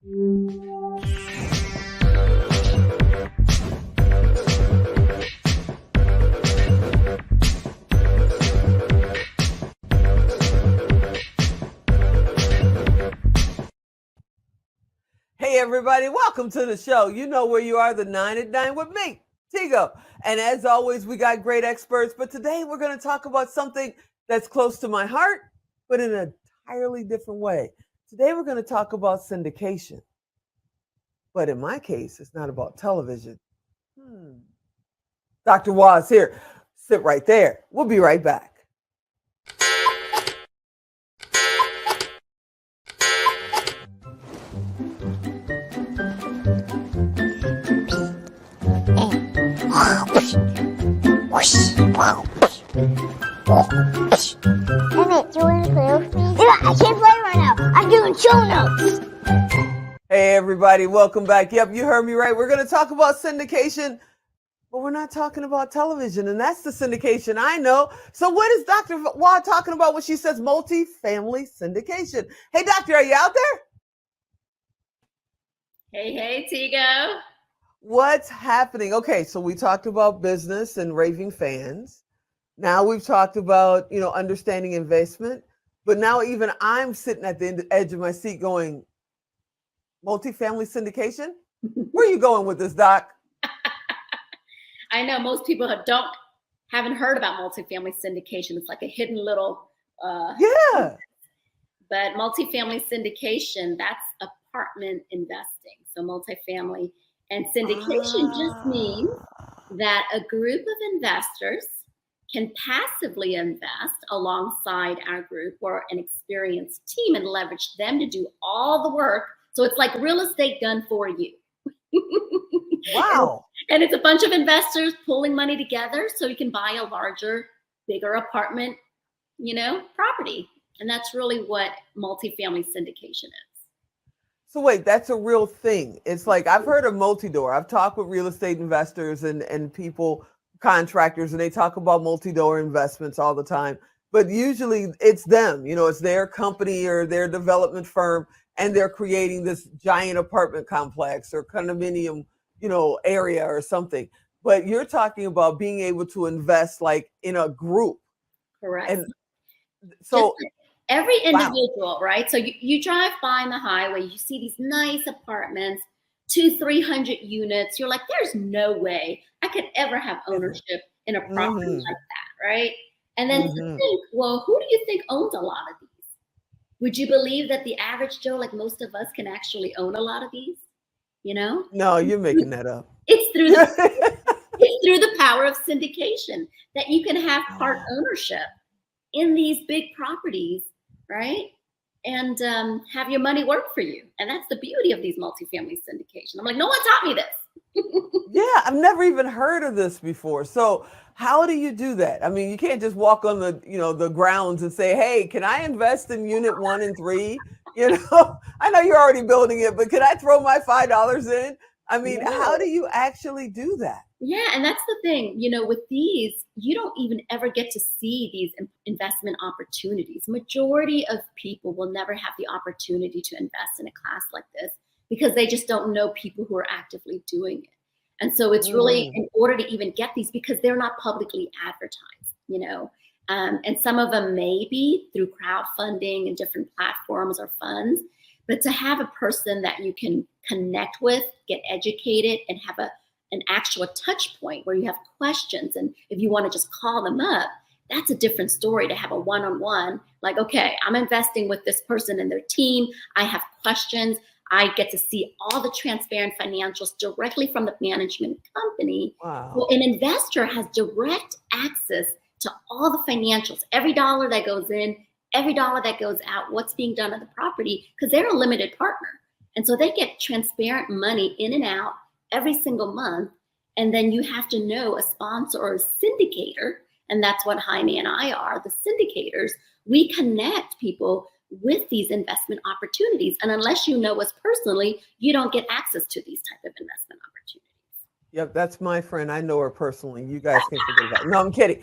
Hey everybody, welcome to the show. You know where you are, the 9 at 9 with me, Tigo. And as always, we got great experts, but today we're going to talk about something that's close to my heart, but in an entirely different way. Today we're going to talk about syndication. But in my case, it's not about television. Dr. Waz here. Sit right there. We'll be right back. Emmett, do you want to play with me? Yeah, I can't play right now. I'm doing show notes. Hey everybody, welcome back. Yep, you heard me right. We're going to talk about syndication, but we're not talking about television, and that's the syndication I know. So what is Dr. Wah talking about when she says multifamily syndication? Hey, doctor, are you out there? Hey, Tigo. What's happening? Okay, so we talked about business and raving fans. Now we've talked about, understanding investment, but now even I'm sitting at the edge of my seat going, multifamily syndication? Where are you going with this, Doc? I know most people haven't heard about multifamily syndication. It's like a hidden little yeah. But multifamily syndication, that's apartment investing. So multifamily and syndication just means that a group of investors can passively invest alongside our group or an experienced team and leverage them to do all the work. So it's like real estate done for you. Wow. And it's a bunch of investors pulling money together so you can buy a larger, bigger apartment, property. And that's really what multifamily syndication is. So wait, that's a real thing. It's like I've heard of multi-door. I've talked with real estate investors and people, contractors, and they talk about multi-door investments all the time. But usually it's them, it's their company or their development firm, and they're creating this giant apartment complex or condominium, area or something. But you're talking about being able to invest like in a group. Correct. And so every individual, right? So you drive by on the highway, you see these nice apartments, 200-300 units. You're like, there's no way I could ever have ownership in a property like that, right? And then to think, well, who do you think owns a lot of these? Would you believe that the average Joe, like most of us, can actually own a lot of these? No, you're making that up. It's through the power of syndication that you can have part ownership in these big properties, right? And have your money work for you. And that's the beauty of these multifamily syndication. I'm like, no one taught me this. Yeah, I've never even heard of this before. So how do you do that? I mean, you can't just walk on the grounds and say, hey, can I invest in unit 1 and 3? I know you're already building it, but can I throw my $5 in? I mean, how do you actually do that? Yeah, and that's the thing, with these, you don't even ever get to see these investment opportunities. Majority of people will never have the opportunity to invest in a class like this because they just don't know people who are actively doing it. And so it's really in order to even get these, because they're not publicly advertised, and some of them may be through crowdfunding and different platforms or funds, but to have a person that you can connect with, get educated, and have an actual touch point where you have questions. And if you want to just call them up, that's a different story to have a one-on-one, like, okay, I'm investing with this person and their team. I have questions. I get to see all the transparent financials directly from the management company. Wow. Well, an investor has direct access to all the financials, every dollar that goes in, every dollar that goes out, what's being done on the property, because they're a limited partner. And so they get transparent money in and out every single month. And then you have to know a sponsor or a syndicator. And that's what Jaime and I are, the syndicators. We connect people with these investment opportunities. And unless you know us personally, you don't get access to these type of investment opportunities. Yep, that's my friend. I know her personally. You guys can forget about it. No, I'm kidding.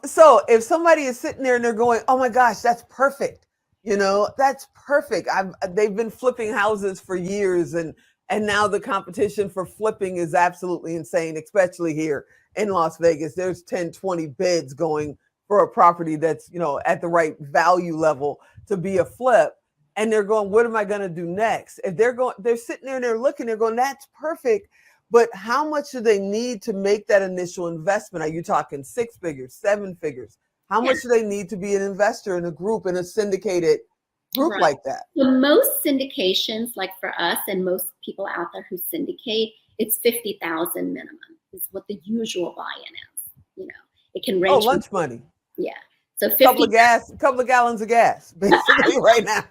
So if somebody is sitting there and they're going, oh my gosh, that's perfect. That's perfect. They've been flipping houses for years, and now the competition for flipping is absolutely insane, especially here in Las Vegas. There's 10, 20 bids going for a property that's, at the right value level to be a flip. And they're going, what am I going to do next? If they're sitting there and they're looking, they're going, that's perfect. But how much do they need to make that initial investment? Are you talking 6 figures, 7 figures? How much do they need to be an investor in a group, in a syndicated group Right. like that? So most syndications, like for us and most people out there who syndicate, it's 50,000 minimum is what the usual buy-in is. It can range. Lunch money. Yeah. So 50. Couple of gallons of gas, basically, right now.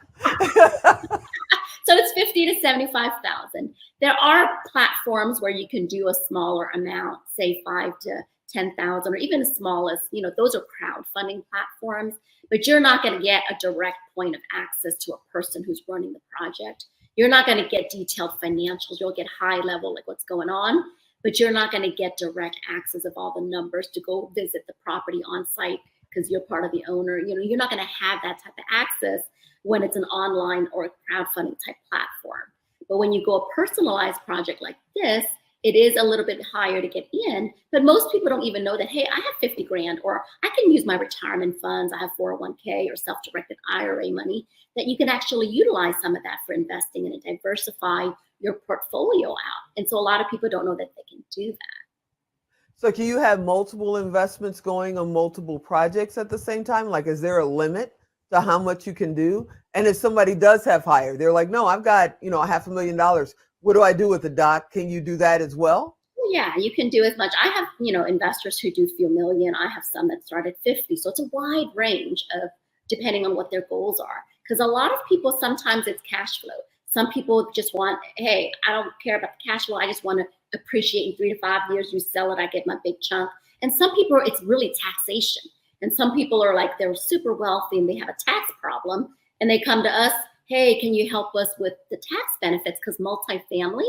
So it's 50 to 75,000. There are platforms where you can do a smaller amount, say 5 to 10,000, or even as small as, those are crowdfunding platforms, but you're not going to get a direct point of access to a person who's running the project. You're not going to get detailed financials. You'll get high level, like what's going on, but you're not going to get direct access of all the numbers to go visit the property on site because you're part of the owner. You're not going to have that type of access when it's an online or a crowdfunding type platform. But when you go a personalized project like this, it is a little bit higher to get in, but most people don't even know that, hey, I have 50 grand, or I can use my retirement funds. I have 401k or self-directed IRA money that you can actually utilize some of that for investing and diversify your portfolio out. And so a lot of people don't know that they can do that. So can you have multiple investments going on multiple projects at the same time? Like, is there a limit to how much you can do? And if somebody does have higher, they're like, no, I've got, $500,000. What do I do with the doc? Can you do that as well? Yeah, you can do as much. I have, investors who do few million. I have some that start at 50. So it's a wide range of depending on what their goals are. Because a lot of people, sometimes it's cash flow. Some people just want, hey, I don't care about the cash flow. I just want to appreciate in 3 to 5 years. You sell it, I get my big chunk. And some people, it's really taxation. And some people are like, they're super wealthy and they have a tax problem. And they come to us, hey, can you help us with the tax benefits? Because multifamily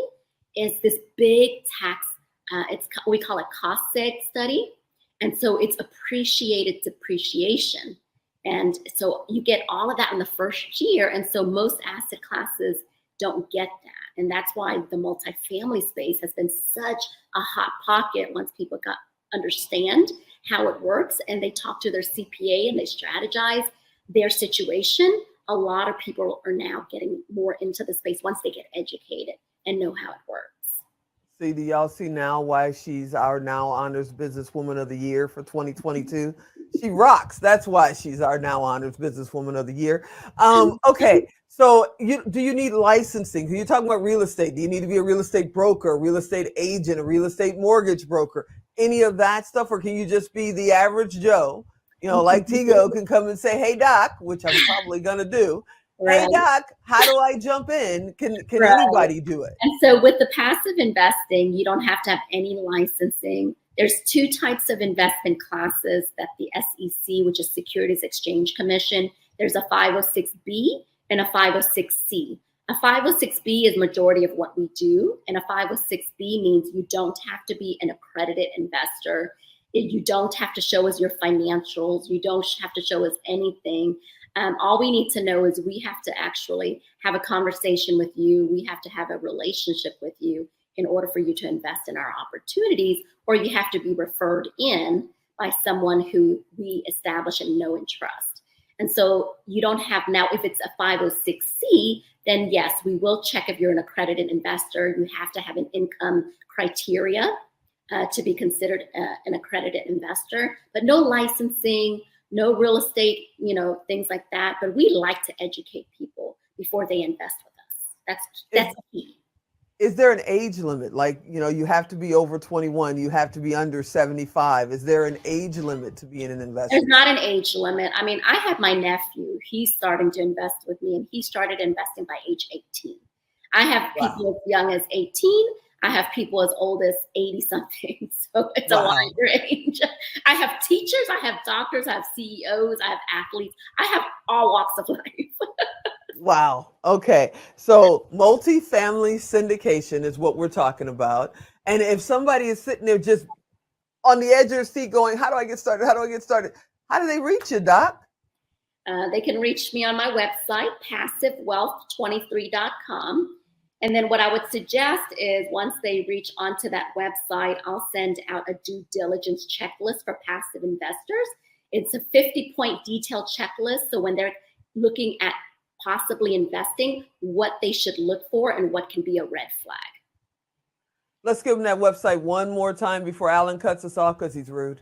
is this big tax, we call it cost seg study. And so it's appreciated depreciation. And so you get all of that in the first year. And so most asset classes don't get that. And that's why the multifamily space has been such a hot pocket once people understand how it works and they talk to their CPA and they strategize their situation. A lot of people are now getting more into the space once they get educated and know how it works. See, do y'all see now why she's our Now Honors Businesswoman of the Year for 2022? She rocks. That's why she's our Now Honors Businesswoman of the Year. Okay, so do you need licensing? You're talking about real estate. Do you need to be a real estate broker, a real estate agent, a real estate mortgage broker, any of that stuff? Or can you just be the average Joe? Like Tigo can come and say, hey, Doc, which I'm probably going to do. Right. Hey, Doc, how do I jump in? Can right. Anybody do it? And so with the passive investing, you don't have to have any licensing. There's 2 types of investment classes that the SEC, which is Securities Exchange Commission, there's a 506B and a 506C. A 506B is majority of what we do, and a 506B means you don't have to be an accredited investor. You don't have to show us your financials. You don't have to show us anything. All we need to know is we have to actually have a conversation with you. We have to have a relationship with you in order for you to invest in our opportunities, or you have to be referred in by someone who we establish and know and trust. And so you don't have, now if it's a 506C, then yes, we will check if you're an accredited investor. You have to have an income criteria to be considered an accredited investor, but no licensing, no real estate, things like that. But we like to educate people before they invest with us. That's key. Is there an age limit? Like, you have to be over 21, you have to be under 75. Is there an age limit to being an investor? There's not an age limit. I mean, I have my nephew, he's starting to invest with me, and he started investing by age 18. I have people as young as 18. I have people as old as 80 something. So it's a wide range. I have teachers, I have doctors, I have CEOs, I have athletes. I have all walks of life. Wow. Okay. So multifamily syndication is what we're talking about. And if somebody is sitting there just on the edge of their seat going, how do I get started? How do I get started? How do they reach you, Doc? They can reach me on my website, passivewealth23.com. And then what I would suggest is once they reach onto that website, I'll send out a due diligence checklist for passive investors. It's a 50-point detailed checklist. So when they're looking at possibly investing, what they should look for and what can be a red flag. Let's give them that website one more time before Alan cuts us off because he's rude.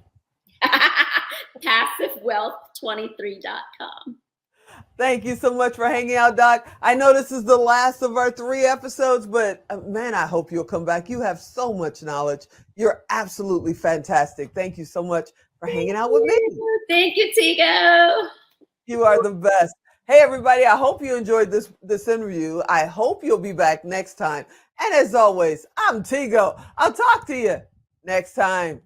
PassiveWealth23.com. Thank you so much for hanging out, Doc. I know this is the last of our 3 episodes, but man, I hope you'll come back. You have so much knowledge. You're absolutely fantastic. Thank you so much for hanging out with me. Thank you, Tigo. You are the best. Hey, everybody, I hope you enjoyed this interview. I hope you'll be back next time. And as always, I'm Tigo. I'll talk to you next time.